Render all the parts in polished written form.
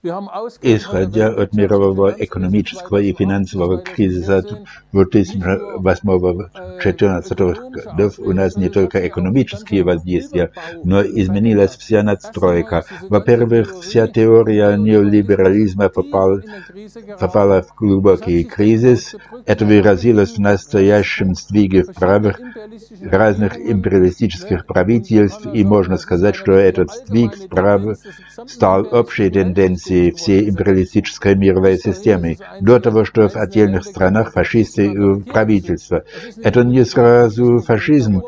Исходя от мирового экономического и финансового кризиса 2014 годов, у нас не только экономические воздействия, но изменилась вся надстройка. Во-первых, вся теория неолиберализма попала в глубокий кризис. Это выразилось в настоящем сдвиге вправо разных империалистических правительств, и можно сказать, что этот сдвиг вправо стал общей тенденцией всей империалистической мировой системы, до того, что в отдельных странах фашисты и правительство. Это не сразу фашизм,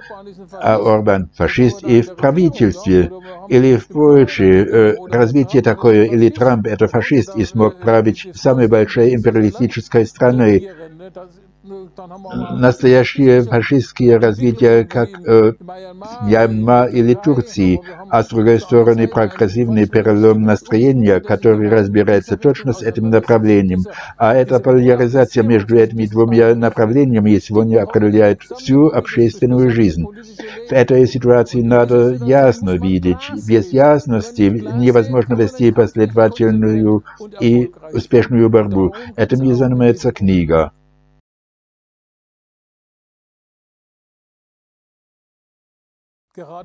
а Орбан фашист и в правительстве. Или в Польше развитие такое, или Трамп это фашист и смог править самой большой империалистической страной. Настоящее фашистские развития, как в Мьянме или Турции, а с другой стороны прогрессивный перелом настроения, который разбирается точно с этим направлением. А эта поляризация между этими двумя направлениями сегодня определяет всю общественную жизнь. В этой ситуации надо ясно видеть. Без ясности невозможно вести последовательную и успешную борьбу. Этим и занимается книга.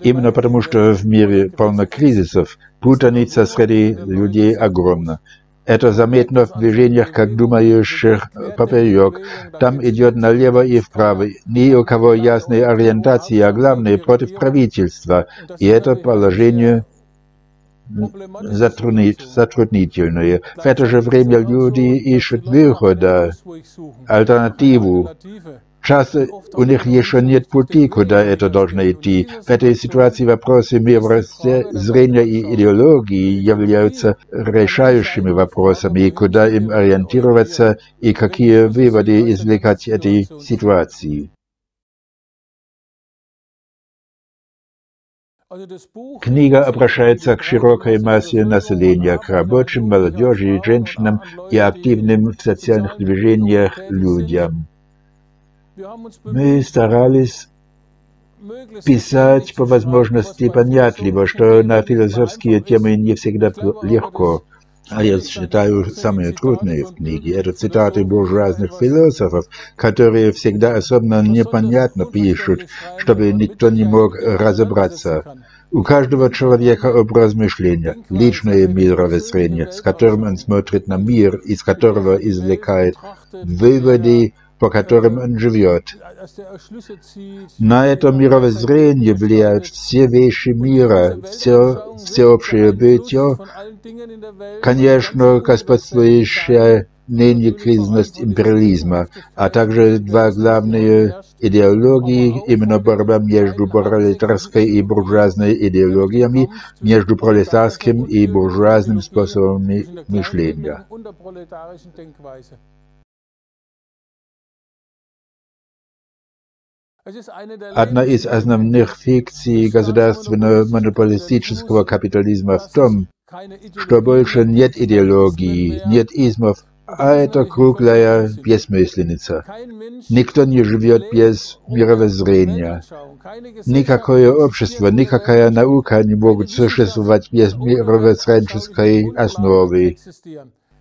Именно потому, что в мире полно кризисов, путаница среди людей огромна. Это заметно в движениях, как думающих поперек. Там идет налево и вправо. Ни у кого ясной ориентации, а главное, против правительства. И это положение затруднительное. В это же время люди ищут выхода, альтернативу. Часто у них еще нет пути, куда это должно идти. В этой ситуации вопросы мировоззрения и идеологии являются решающими вопросами, куда им ориентироваться и какие выводы извлекать из этой ситуации. Книга обращается к широкой массе населения, к рабочим, молодежи, женщинам и активным в социальных движениях людям. Мы старались писать по возможности понятливо, что на философские темы не всегда легко. А я считаю, самые трудные в книге — это цитаты буржуазных философов, которые всегда особенно непонятно пишут, чтобы никто не мог разобраться. У каждого человека образ мышления, личное мировоззрение, с которым он смотрит на мир, из которого извлекает выводы, по которым он живет. На это мировоззрение влияют все вещи мира, всеобщее бытие, конечно, господствующая ныне кризисность империализма, а также два главные идеологии, именно борьба между пролетарской и буржуазной идеологиями, между пролетарским и буржуазным способами мышления. Одна из основных фикций государственного монополистического капитализма в том, что больше нет идеологии, нет измов, а это круглая бессмысленица. Никто не живет без мировоззрения. Никакое общество, никакая наука не могут существовать без мировоззренческой основы.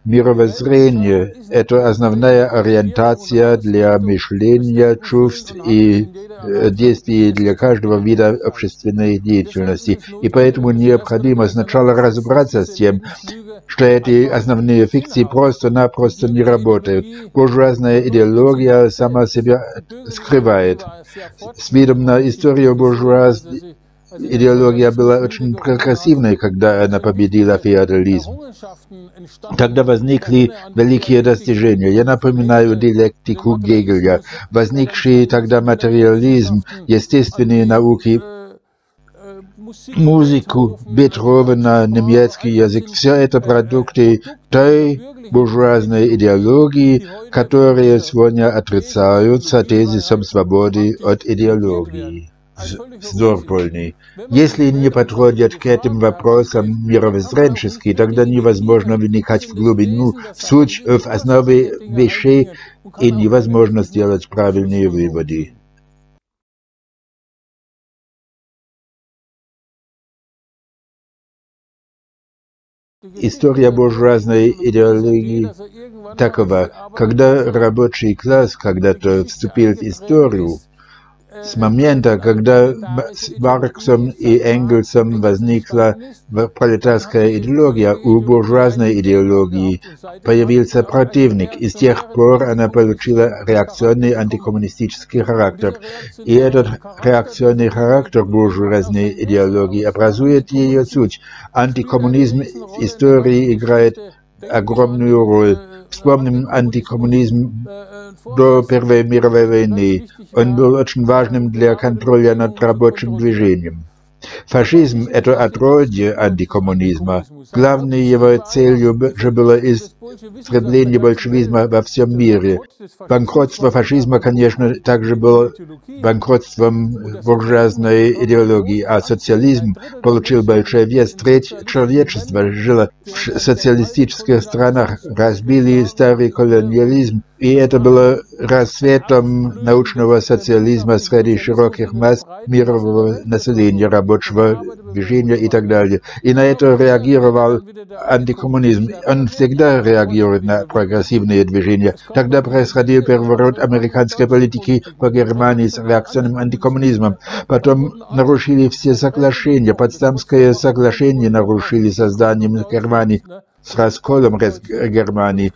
Мировоззрение – это основная ориентация для мышления, чувств и действий для каждого вида общественной деятельности. И поэтому необходимо сначала разобраться с тем, что эти основные фикции просто-напросто не работают. Буржуазная идеология сама себя скрывает. С видом на историю буржуазной идеология была очень прогрессивной, когда она победила феодализм. Тогда возникли великие достижения. Я напоминаю диалектику Гегеля. Возникший тогда материализм, естественные науки, музыку, Бетховена, немецкий язык. Все это продукты той буржуазной идеологии, которые сегодня отрицаются тезисом свободы от идеологии. Вздор полный. Если не подходят к этим вопросам мировоззренчески, тогда невозможно вникать в глубину, в суть, в основе вещей, и невозможно сделать правильные выводы. история буржуазной идеологии такова. Когда рабочий класс когда-то вступил в историю, с момента, когда с Марксом и Энгельсом возникла пролетарская идеология, у буржуазной идеологии появился противник, и с тех пор она получила реакционный антикоммунистический характер. И этот реакционный характер буржуазной идеологии образует ее суть. Антикоммунизм в истории играет огромную роль. Вспомним антикоммунизм до Первой мировой войны. Он был очень важным для контроля над рабочим движением. Фашизм – это отродье антикоммунизма. Главной его целью же было истребление большевизма во всем мире. Банкротство фашизма, конечно, также было банкротством буржуазной идеологии, а социализм получил большой вес. Треть человечества жило в социалистических странах, разбили старый колониализм, и это было расцветом научного социализма среди широких масс мирового населения, рабочего движения и так далее. И на это реагировал антикоммунизм. Он всегда реагирует на прогрессивные движения. Тогда происходил переворот американской политики по Германии с реакционным антикоммунизмом. Потом нарушили все соглашения. Потсдамское соглашение нарушили созданием Германии, с расколом Германии.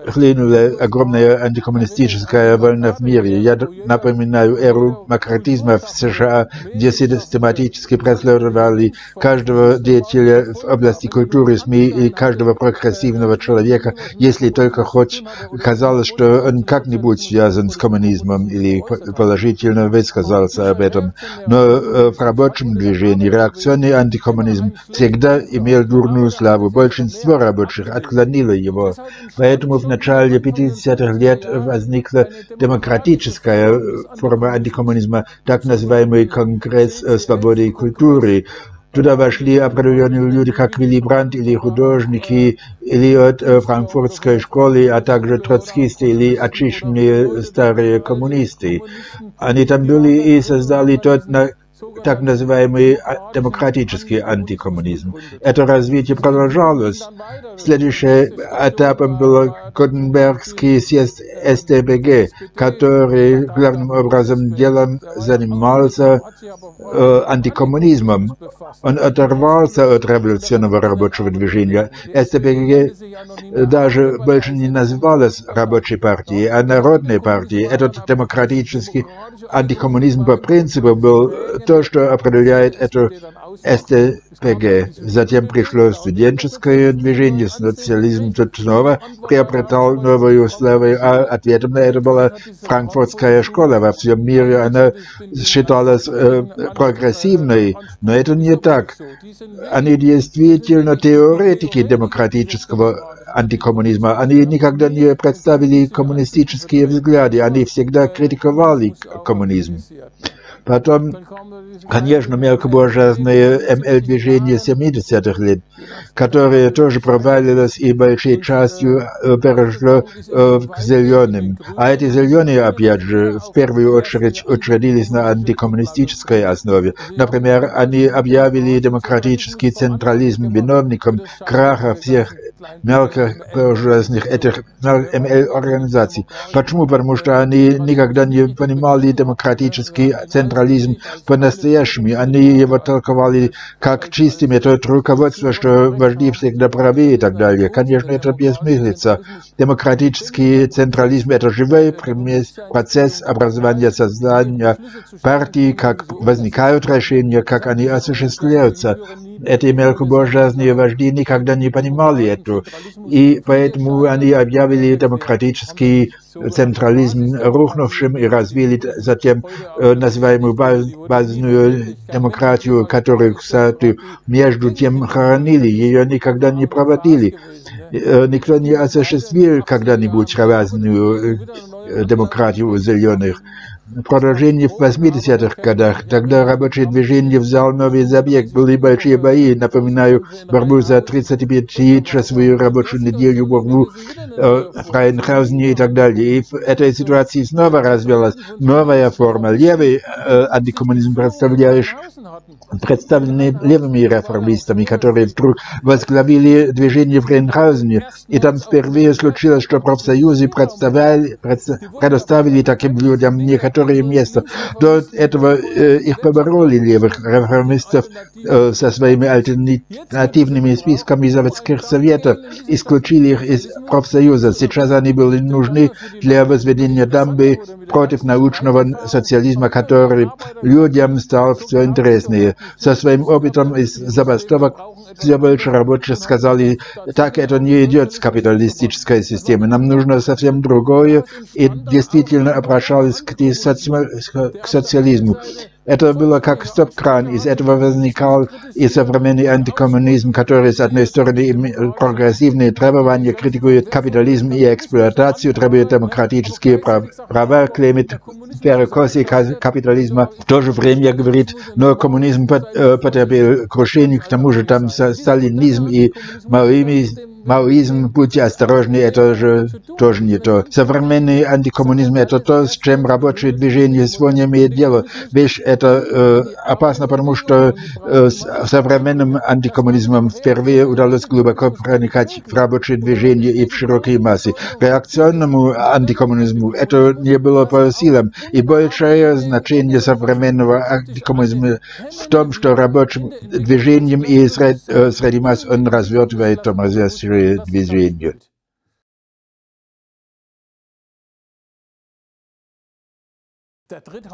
Хлынула огромная антикоммунистическая война в мире. Я напоминаю эру макартизма в США, где систематически преследовали каждого деятеля в области культуры, СМИ и каждого прогрессивного человека, если только хоть казалось, что он как-нибудь связан с коммунизмом или положительно высказался об этом. Но в рабочем движении реакционный антикоммунизм всегда имел дурную славу. Большинство рабочих отклонило его. Поэтому в начале 50-х лет возникла демократическая форма антикоммунизма, так называемый Конгресс свободы и культуры. Туда вошли определенные люди, как Вилли Брандт или художники, или от франкфуртской школы, а также троцкисты или очищенные старые коммунисты. Они там были и создали тот так называемый демократический антикоммунизм. Это развитие продолжалось. Следующим этапом был Готенбергский съезд СТБГ, который главным образом делом занимался антикоммунизмом. Он оторвался от революционного рабочего движения. СТБГ даже больше не называлась рабочей партией, а народной партией. Этот демократический антикоммунизм по принципу был то, что определяет эту СТБГ. Затем пришло студенческое движение, социализм тут снова приобретал новые условия, а ответом на это была франкфуртская школа. Во всем мире она считалась прогрессивной, но это не так. Они действительно теоретики демократического антикоммунизма. Они никогда не представили коммунистические взгляды, они всегда критиковали коммунизм. Потом, конечно, мелкобуржуазное МЛ-движение 70-х лет, которое тоже провалилось и большей частью перешло к зеленым. А эти зеленые, опять же, в первую очередь учредились на антикоммунистической основе. Например, они объявили демократический централизм виновником краха всех мелкобуржуазных этих МЛ-организаций. Почему? Потому что они никогда не понимали демократический централизм по-настоящему. Они его толковали как чистый метод руководства, что вожди всегда правы и так далее. Конечно, это бессмыслица. Демократический централизм – это живой процесс образования, создания партий, как возникают решения, как они осуществляются. Эти мелкобуржуазные вожди никогда не понимали это, и поэтому они объявили демократический централизм рухнувшим и развили затем называемую базовую демократию, которую, кстати, между тем хоронили, ее никогда не проводили. Никто не осуществил когда-нибудь разную демократию у зеленых. продолжении в 80-х годах. Тогда рабочее движение взял новый забег, были большие бои. Напоминаю, борьбу за 35-часовую рабочую неделю, борьбу в Фрайенхаузене и так далее. И в этой ситуации снова развилась новая форма. Левый антикоммунизм, представленный левыми реформистами, которые вдруг возглавили движение в Фрайенхаузене. И там впервые случилось, что профсоюзы предоставили таким людям некоторые места. До этого их побороли, левых реформистов, со своими альтернативными списками заводских советов, исключили их из профсоюза. Сейчас они были нужны для возведения дамбы против научного социализма, который людям стал все интереснее. Со своим опытом из забастовок все больше рабочих сказали, так это не идет с капиталистической системой, нам нужно совсем другое, и действительно обращались к социализму. Это было как стоп-кран, из этого возникал и современный антикоммунизм, который, с одной стороны, прогрессивные требования, критикует капитализм и эксплуатацию, требует демократические права, клеймит перекосы капитализма. В то же время говорит, но коммунизм потерпел крушение, к тому же там сталинизм и маоизм, будьте осторожны, это же тоже не то. Современный антикоммунизм – это то, с чем рабочее движение сегодня имеет дело. Вещь это опасно, потому что с современным антикоммунизмом впервые удалось глубоко проникать в рабочее движение и в широкие массы. Реакционному антикоммунизму это не было по силам, и большее значение современного антикоммунизма в том, что рабочим движением и среди масс он развертывает тормозящее движение.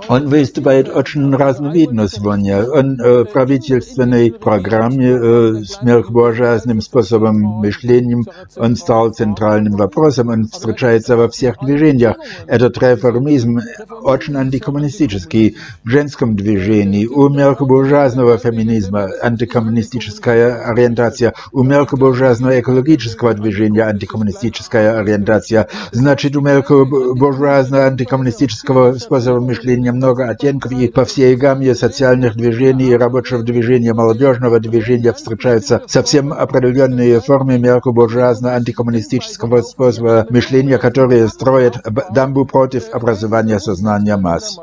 Он выступает очень разновидно сегодня. Он в правительственной программе с мелкобуржуазным способом мышления, он стал центральным вопросом, он встречается во всех движениях. Этот реформизм очень антикоммунистический. В женском движении у мелкобуржуазного феминизма антикоммунистическая ориентация, у мелкобуржуазного экологического движения антикоммунистическая ориентация. Значит, у мелкобуржуазного антикоммунистического способа мышления много оттенков, и по всей гамме социальных движений и рабочего движения, молодежного движения встречаются совсем определенные формы мелкобуржуазно-антикоммунистического способа мышления, которые строят дамбу против образования сознания масс.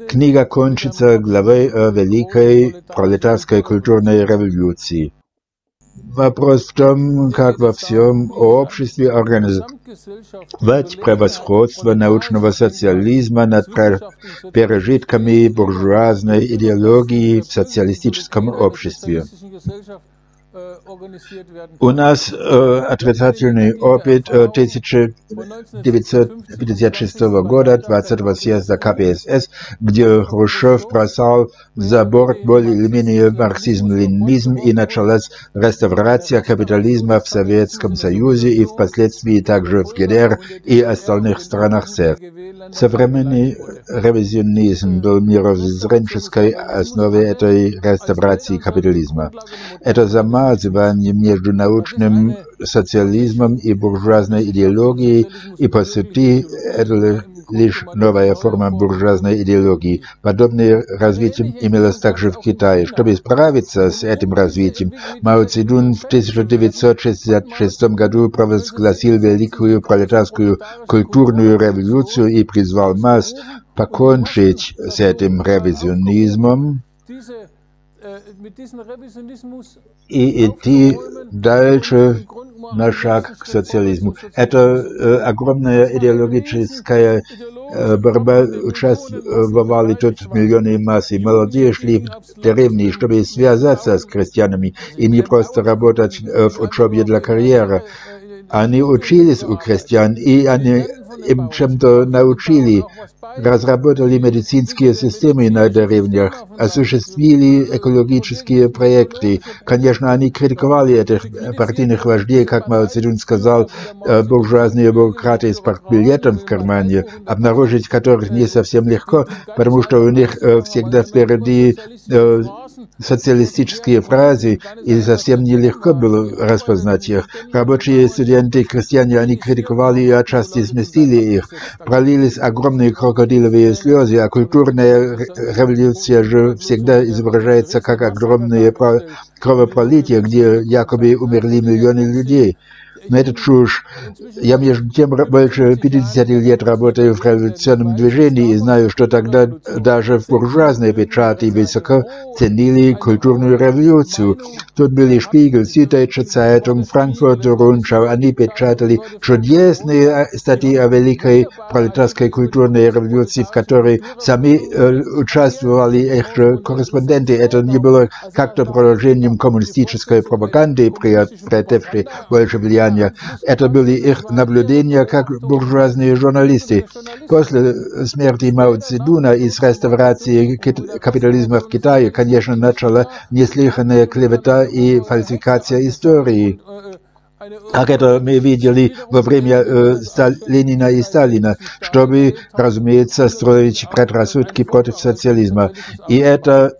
Книга кончится главой о великой пролетарской культурной революции. Вопрос в том, как во всем обществе организовать превосходство научного социализма над пережитками буржуазной идеологии в социалистическом обществе. У нас отрицательный опыт 1956 года, 20-го съезда КПСС, где Хрущев бросал за борт более или менее марксизм-ленинизм, и началась реставрация капитализма в Советском Союзе и впоследствии также в ГДР и остальных странах СССР. Современный ревизионизм был мировоззренческой основой этой реставрации капитализма. Это замазывание между научным социализмом и буржуазной идеологией, и по сути это лишь новая форма буржуазной идеологии. Подобное развитие имелось также в Китае. Чтобы справиться с этим развитием, Мао Цзэдун в 1966 году провозгласил великую пролетарскую культурную революцию и призвал масс покончить с этим ревизионизмом и идти дальше на шаг к социализму. Это огромная идеологическая борьба, участвовали тут миллионы масс, и молодые шли в деревни, чтобы связаться с крестьянами и не просто работать в учебе для карьеры. Они учились у крестьян, и они им чем-то научили, разработали медицинские системы на деревнях, осуществили экологические проекты. Конечно, они критиковали этих партийных вождей, как Мао Цзэдун сказал, буржуазные бюрократы с партбилетом в кармане, обнаружить которых не совсем легко, потому что у них всегда впереди социалистические фразы, и совсем нелегко было распознать их. Рабочие, студенты, крестьяне, они критиковали и отчасти сместили их. Пролились огромные крокодиловые слезы, а культурная революция же всегда изображается как огромное кровопролитие, где якобы умерли миллионы людей. Но это чушь. Я, между тем, больше 50 лет работаю в революционном движении и знаю, что тогда даже в буржуазной печати высоко ценили культурную революцию. Тут были Шпигель, Süddeutsche Zeitung, Frankfurter Rundschau. Они печатали чудесные статьи о великой пролетарской культурной революции, в которой сами участвовали их же корреспонденты. Это не было как-то продолжением коммунистической пропаганды, приобретевшей больше влияния. Это были их наблюдения как буржуазные журналисты. После смерти Мао Цзэдуна и с реставрации капитализма в Китае, конечно, начала неслыханная клевета и фальсификация истории. Как это мы видели во время Ленина и Сталина, чтобы, разумеется, строить предрассудки против социализма. И это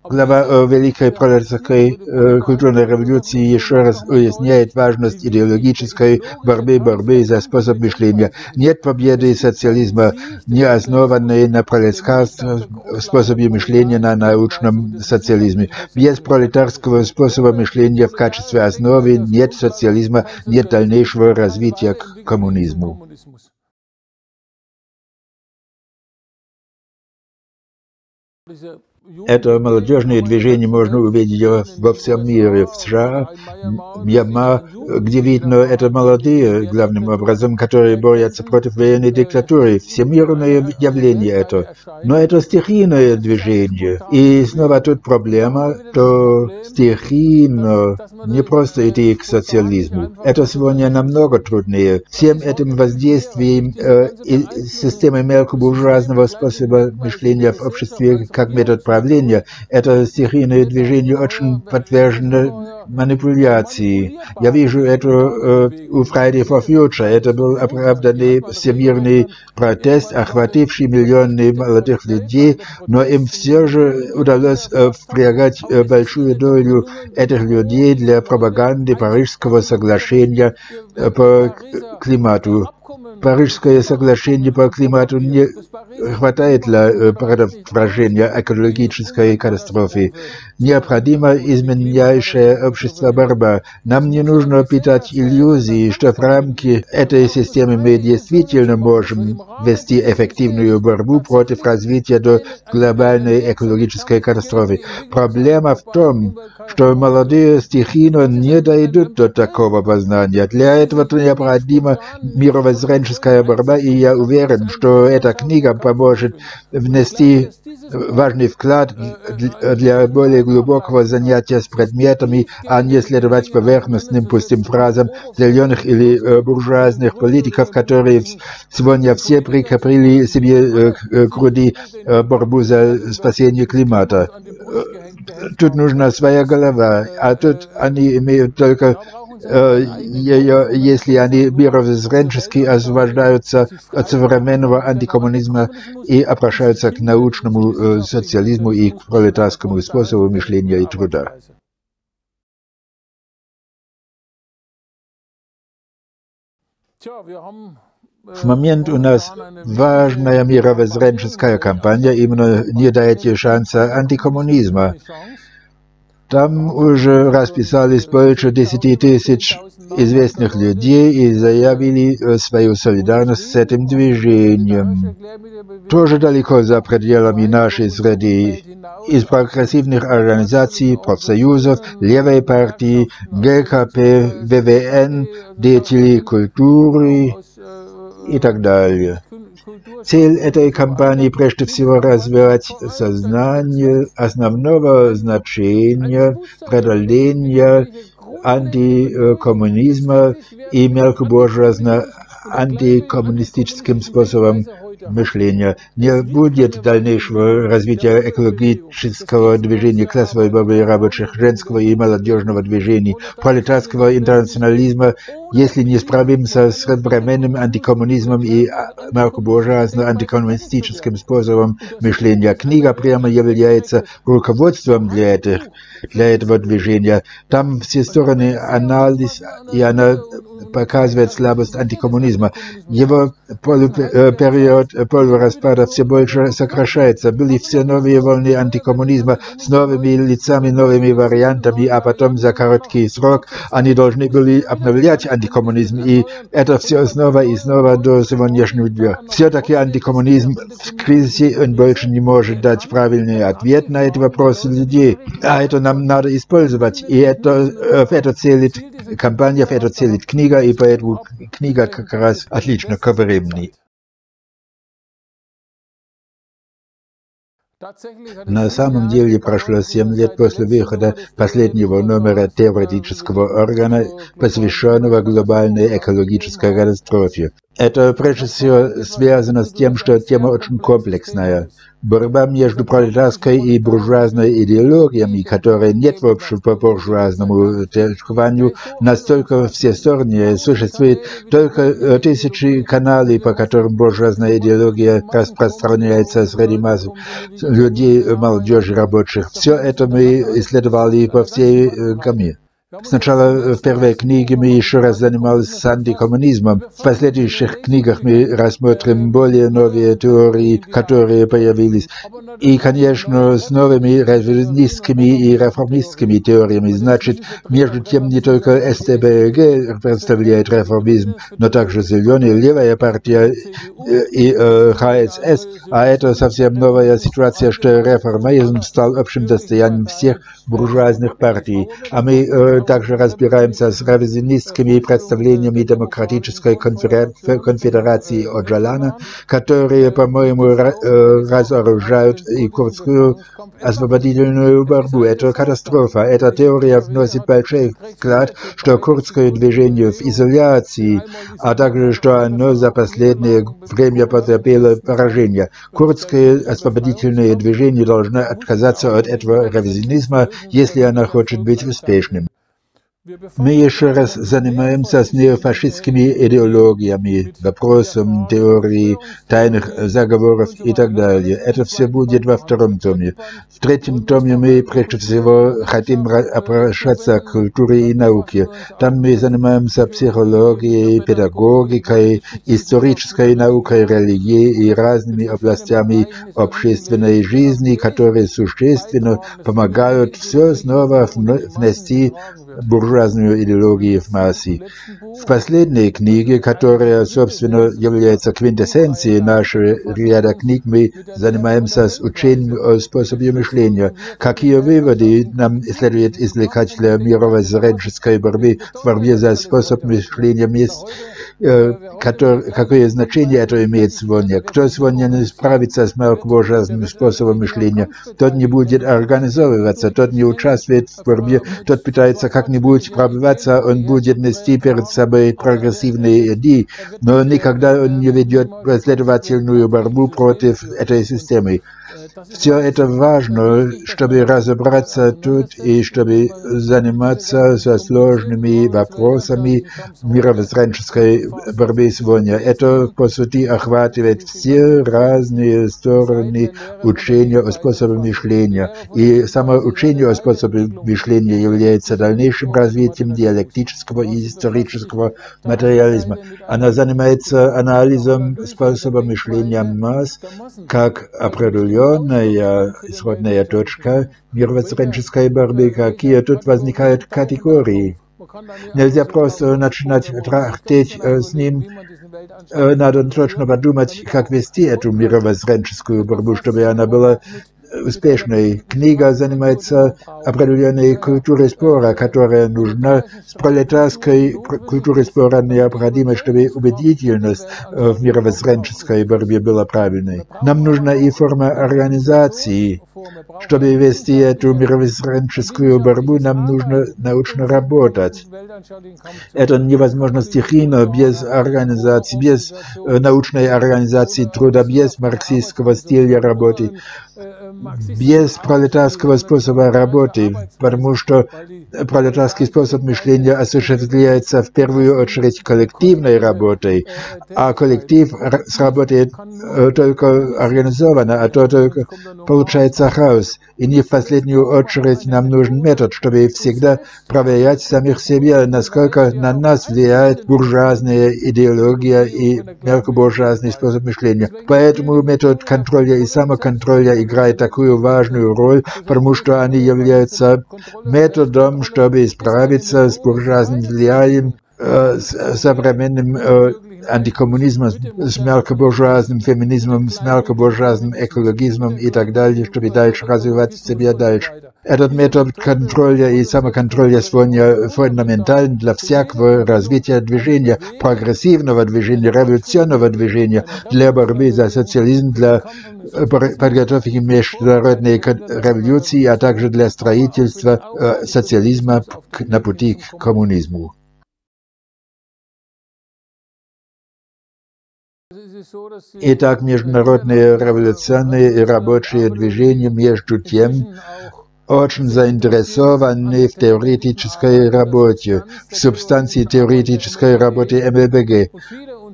глава Великой пролетарской культурной революции еще раз уясняет важность идеологической борьбы за способ мышления. Нет победы социализма, не основанной на пролетарском способе мышления, на научном социализме. Без пролетарского способа мышления в качестве основы нет социализма, нет дальнейшего развития к коммунизму. Это молодежное движение можно увидеть во всем мире. В США, Мьянма, где видно, это молодые, главным образом, которые борются против военной диктатуры. Всемирное явление это. Но это стихийное движение. И снова тут проблема, что стихийно не просто идти к социализму. Это сегодня намного труднее. Всем этим воздействием и системой мелкобуржуазного способа мышления в обществе как метод правления, это стихийное движение очень подвержено манипуляции. Я вижу это у Friday for Future. Это был оправданный всемирный протест, охвативший миллионы молодых людей, но им все же удалось впрягать большую долю этих людей для пропаганды Парижского соглашения по климату. Парижское соглашение по климату не хватает для предотвращения экологической катастрофы. Необходима изменяющая общество борьба. Нам не нужно питать иллюзии, что в рамки этой системы мы действительно можем вести эффективную борьбу против развития до глобальной экологической катастрофы. Проблема в том, что молодые стихийно не дойдут до такого познания. Для этого необходима мировоззренческая борьба, и я уверен, что эта книга поможет внести важный вклад для более глубокого занятия с предметами, а не следовать поверхностным пустым фразам зеленых или буржуазных политиков, которые сегодня все прикрепили себе к груди борьбу за спасение климата. Тут нужна своя голова, а тут они имеют только если они мировоззренчески освобождаются от современного антикоммунизма и обращаются к научному социализму и к пролетарскому способу мышления и труда. В момент у нас важная мировоззренческая кампания, именно не дайте шанса антикоммунизма. Там уже расписались больше 10 тысяч известных людей и заявили свою солидарность с этим движением. Тоже далеко за пределами нашей среды. Из прогрессивных организаций, профсоюзов, левой партии, ГКП, ВВН, деятелей культуры и так далее. Цель этой кампании прежде всего развивать сознание основного значения преодоления антикоммунизма и мелкобуржуазного антикоммунистическим способом мышления. Не будет дальнейшего развития экологического движения, классовой борьбы рабочих, женского и молодежного движений, пролетарского интернационализма, если не справимся с современным антикоммунизмом и мелкобуржуазно-антикоммунистическим способом мышления. Книга прямо является руководством для этого движения. Там все стороны анализ, и она показывает слабость антикоммунизма. Его период полураспада все больше сокращается. Были все новые волны антикоммунизма с новыми лицами, новыми вариантами, а потом за короткий срок они должны были обновлять антикоммунизм. И это все снова и снова до сегодняшнего дня. Все-таки антикоммунизм в кризисе, он больше не может дать правильный ответ на эти вопросы людей. А это нам надо использовать. И в это целит кампания, в это целит книга, и поэтому книга как раз отлично ко времени. На самом деле прошло 7 лет после выхода последнего номера теоретического органа, посвященного глобальной экологической катастрофе. Это прежде всего связано с тем, что тема очень комплексная. Борьба между пролетарской и буржуазной идеологиями, которая нет в общем по буржуазному толкованию, настолько всесторонняя, существует только тысячи каналов, по которым буржуазная идеология распространяется среди масс людей, молодежи, рабочих. Все это мы исследовали по всей гамме. Сначала в первой книге мы еще раз занимались с антикоммунизмом. В последующих книгах мы рассмотрим более новые теории, которые появились. И, конечно, с новыми ревизионистскими и реформистскими теориями. Значит, между тем не только СТБГ представляет реформизм, но также Зеленая, Левая партия и ХСС. А это совсем новая ситуация, что реформизм стал общим достоянием всех буржуазных партий. А мы также разбираемся с ревизионистскими представлениями демократической конфедерации Оджалана, которые, по-моему, разоружают и курдскую освободительную борьбу. Это катастрофа. Эта теория вносит большой вклад, что курдское движение в изоляции, а также что оно за последнее время потерпело поражение. Курдское освободительное движение должно отказаться от этого ревизионизма, если оно хочет быть успешным. Мы еще раз занимаемся с неофашистскими идеологиями, вопросом теории тайных заговоров и так далее. Это все будет во втором томе. В третьем томе мы прежде всего хотим обращаться к культуре и науке. Там мы занимаемся психологией, педагогикой, исторической наукой, религией и разными областями общественной жизни, которые существенно помогают все снова внести буржуазную идеологию в массы. В последней книге, которая, собственно, является квинтэссенцией нашего ряда книг, мы занимаемся с учением о способе мышления. Какие выводы нам следует извлекать для мировоззренческой борьбы в борьбе за способ мышления, какое значение это имеет сегодня. Кто сегодня не справится с мелкобуржуазным способом мышления, тот не будет организовываться, тот не участвует в борьбе, тот пытается как-нибудь пробиваться, он будет нести перед собой прогрессивные идеи, но никогда он не ведет последовательную борьбу против этой системы. Все это важно, чтобы разобраться тут и чтобы заниматься со сложными вопросами мировоззренческой борьбы сегодня. Это, по сути, охватывает все разные стороны учения о способе мышления. И само учение о способе мышления является дальнейшим развитием диалектического и исторического материализма. Она занимается анализом способа мышления масс как определенная исходная точка мировоззренческой борьбы, какие тут возникают категории. Нельзя просто начинать трахтеть с ним. Надо точно подумать, как вести эту мировоззренческую борьбу, чтобы она была успешной. Книга занимается определенной культурой спора, которая нужна. С пролетарской культурой спора необходимо, чтобы убедительность в мировоззренческой борьбе была правильной. Нам нужна и форма организации. Чтобы вести эту мировоззренческую борьбу, нам нужно научно работать. Это невозможно стихийно, без организации, без научной организации труда, без марксистского стиля работы, без пролетарского способа работы, потому что пролетарский способ мышления осуществляется в первую очередь коллективной работой, а коллектив сработает только организованно, а то только получается хаос. И не в последнюю очередь нам нужен метод, чтобы всегда проверять самих себя, насколько на нас влияет буржуазная идеология и мелкобуржуазный способ мышления. Поэтому метод контроля и самоконтроля играет такую важную роль, потому что они являются методом, чтобы справиться с буржуазным влиянием, с современным антикоммунизмом, с мелкобуржуазным феминизмом, с мелкобуржуазным экологизмом и так далее, чтобы дальше развивать себя дальше. Этот метод контроля и самоконтроля сегодня фундаментален для всякого развития движения, прогрессивного движения, революционного движения, для борьбы за социализм, для подготовки международной революции, а также для строительства социализма на пути к коммунизму. Итак, международные революционные и рабочие движения между тем очень заинтересованы в теоретической работе, в субстанции теоретической работы МЛБГ.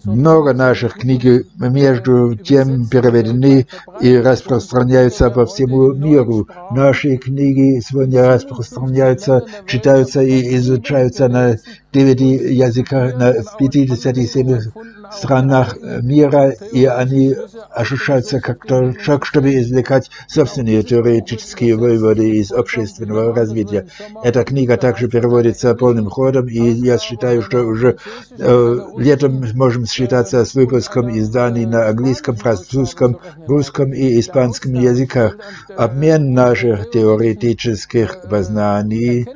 Много наших книг между тем переведены и распространяются по всему миру. Наши книги сегодня распространяются, читаются и изучаются на 9 языках, в 57 странах мира, и они ощущаются как шаг, чтобы извлекать собственные теоретические выводы из общественного развития. Эта книга также переводится полным ходом, и я считаю, что уже летом можем считаться с выпуском изданий на английском, французском, русском и испанском языках. Обмен наших теоретических познаний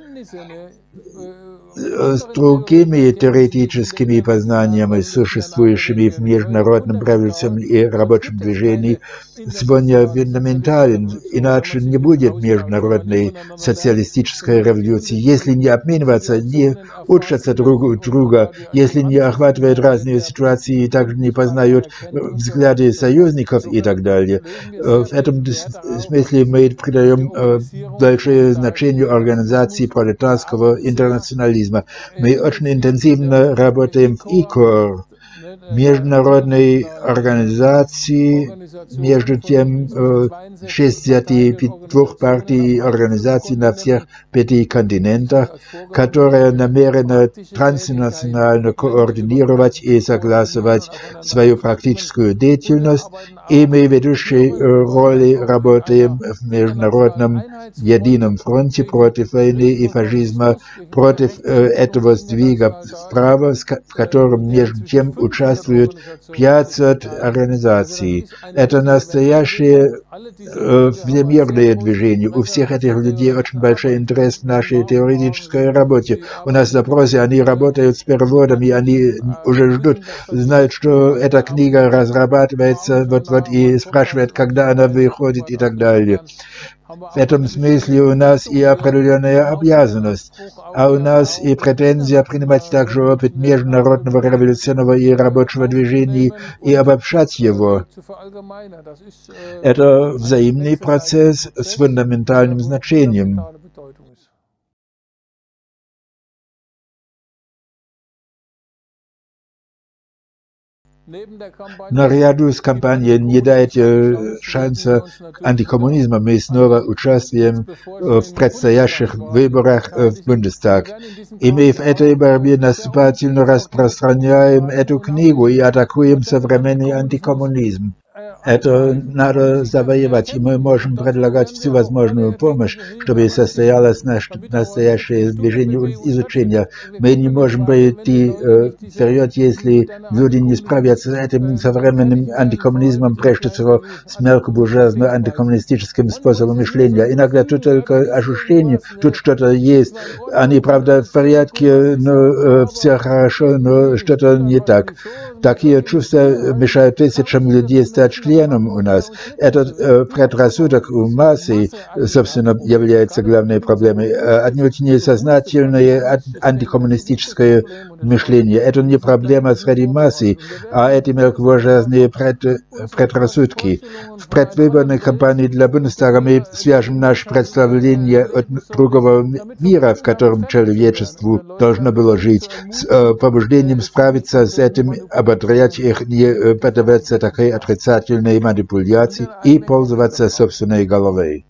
с другими теоретическими познаниями, существующими в международном революционном и рабочем движении, сегодня фундаментален, иначе не будет международной социалистической революции. Если не обмениваться, не учатся друг у друга, если не охватывают разные ситуации и также не познают взгляды союзников и так далее. В этом смысле мы придаем большое значение организации пролетарского интернационализма. Мы очень интенсивно работаем в ИКОР, международной организации, между тем 62 партий организаций на всех 5 континентах, которая намерена транснационально координировать и согласовать свою практическую деятельность, и мы ведущей роли работаем в международном едином фронте против войны и фашизма, против этого сдвига вправо, в котором между тем участвуют 500 организаций. Это настоящее всемирное движение. У всех этих людей очень большой интерес в нашей теоретической работе. У нас запросы, они работают с переводами, они уже ждут, знают, что эта книга разрабатывается, вот и спрашивают, когда она выходит и так далее. В этом смысле у нас и определенная обязанность, а у нас и претензия принимать также опыт международного революционного и рабочего движения и обобщать его. Это взаимный процесс с фундаментальным значением. Наряду с кампанией «Не дайте шанса антикоммунизма» мы снова участвуем в предстоящих выборах в Бундестаг. И мы в этой борьбе наступательно распространяем эту книгу и атакуем современный антикоммунизм. Это надо завоевать, и мы можем предлагать всю возможную помощь, чтобы состоялось настоящее движение изучения. Мы не можем пойти вперед, если люди не справятся с этим современным антикоммунизмом, прежде всего с мелкобуржуазно-антикоммунистическим способом мышления. Иногда тут только ощущение, тут что-то есть. Они, правда, в порядке, но все хорошо, но что-то не так. Такие чувства мешают тысячам людей стать членом у нас. Этот предрассудок у массы, собственно, является главной проблемой. Отнюдь не сознательное антикоммунистическое мышление. Это не проблема среди массы, а эти мелкобуржуазные предрассудки. В предвыборной кампании для Бундестага мы свяжем наше представление от другого мира, в котором человечеству должно было жить, с побуждением справиться с этим, ободрять их, не поддаваться такой отрицательной манипуляции и пользоваться собственной головой.